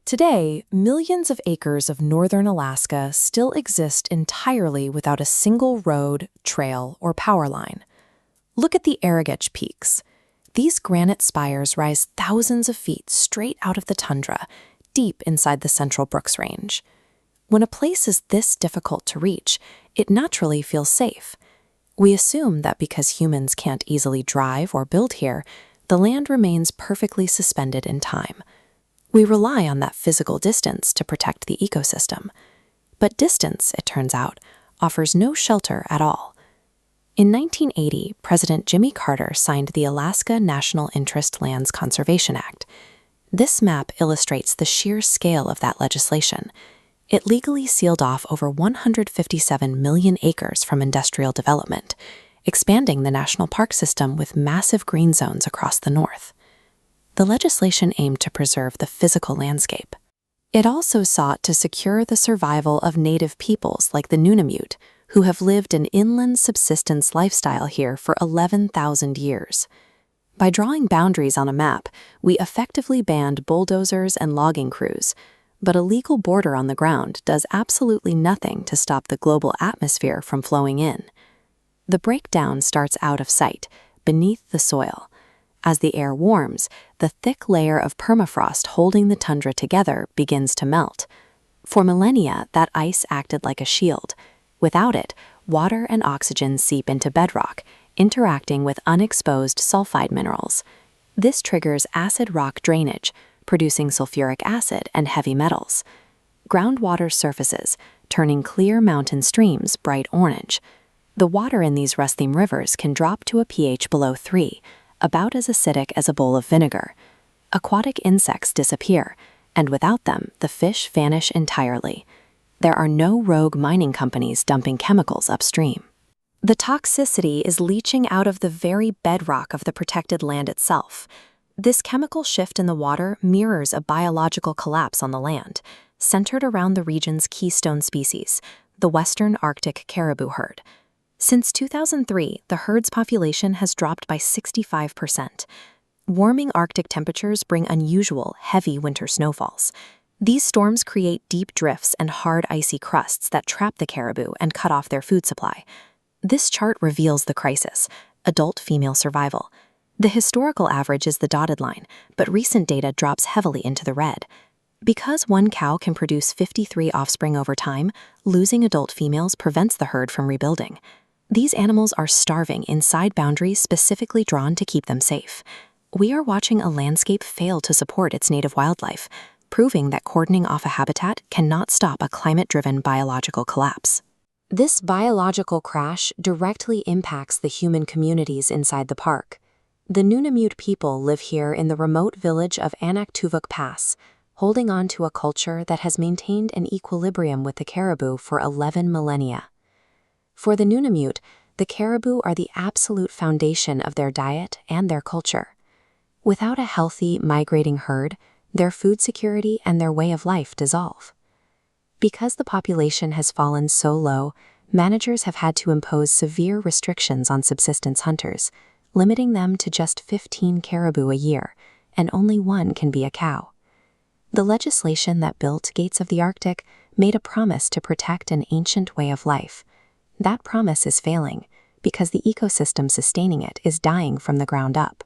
Today, millions of acres of northern Alaska still exist entirely without a single road, trail, or power line. Look at the Anaktuvuk Peaks. These granite spires rise thousands of feet straight out of the tundra, deep inside the central Brooks Range. When a place is this difficult to reach, it naturally feels safe. We assume that because humans can't easily drive or build here, the land remains perfectly suspended in time. We rely on that physical distance to protect the ecosystem. But distance, it turns out, offers no shelter at all. In 1980, President Jimmy Carter signed the Alaska National Interest Lands Conservation Act. This map illustrates the sheer scale of that legislation. It legally sealed off over 157 million acres from industrial development, expanding the national park system with massive green zones across the north. The legislation aimed to preserve the physical landscape. It also sought to secure the survival of native peoples like the Nunamiut, who have lived an inland subsistence lifestyle here for 11,000 years. By drawing boundaries on a map, we effectively banned bulldozers and logging crews, but a legal border on the ground does absolutely nothing to stop the global atmosphere from flowing in. The breakdown starts out of sight, beneath the soil. As the air warms, the thick layer of permafrost holding the tundra together begins to melt. For millennia, that ice acted like a shield. Without it, water and oxygen seep into bedrock, interacting with unexposed sulfide minerals. This triggers acid rock drainage, producing sulfuric acid and heavy metals. Groundwater surfaces, turning clear mountain streams bright orange. The water in these rusty rivers can drop to a pH below 3, about as acidic as a bowl of vinegar. Aquatic insects disappear, and without them, the fish vanish entirely. There are no rogue mining companies dumping chemicals upstream. The toxicity is leaching out of the very bedrock of the protected land itself. This chemical shift in the water mirrors a biological collapse on the land, centered around the region's keystone species, the western Arctic caribou herd. Since 2003, the herd's population has dropped by 65%. Warming Arctic temperatures bring unusual, heavy winter snowfalls. These storms create deep drifts and hard icy crusts that trap the caribou and cut off their food supply. This chart reveals the crisis: adult female survival. The historical average is the dotted line, but recent data drops heavily into the red. Because one cow can produce 53 offspring over time, losing adult females prevents the herd from rebuilding. These animals are starving inside boundaries specifically drawn to keep them safe. We are watching a landscape fail to support its native wildlife, proving that cordoning off a habitat cannot stop a climate-driven biological collapse. This biological crash directly impacts the human communities inside the park. The Nunamiut people live here in the remote village of Anaktuvuk Pass, holding on to a culture that has maintained an equilibrium with the caribou for 11 millennia. For the Nunamiut, the caribou are the absolute foundation of their diet and their culture. Without a healthy, migrating herd, their food security and their way of life dissolve. Because the population has fallen so low, managers have had to impose severe restrictions on subsistence hunters, limiting them to just 15 caribou a year, and only one can be a cow. The legislation that built Gates of the Arctic made a promise to protect an ancient way of life. That promise is failing because the ecosystem sustaining it is dying from the ground up.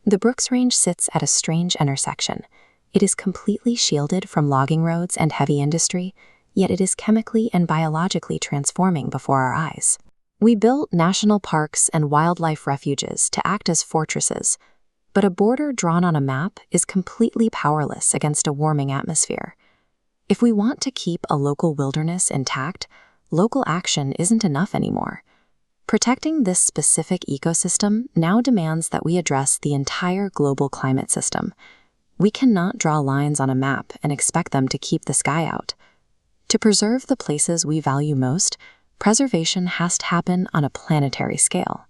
The Brooks Range sits at a strange intersection. It is completely shielded from logging roads and heavy industry, yet it is chemically and biologically transforming before our eyes. We built national parks and wildlife refuges to act as fortresses, but a border drawn on a map is completely powerless against a warming atmosphere. If we want to keep a local wilderness intact, local action isn't enough anymore. Protecting this specific ecosystem now demands that we address the entire global climate system. We cannot draw lines on a map and expect them to keep the sky out. To preserve the places we value most, preservation has to happen on a planetary scale.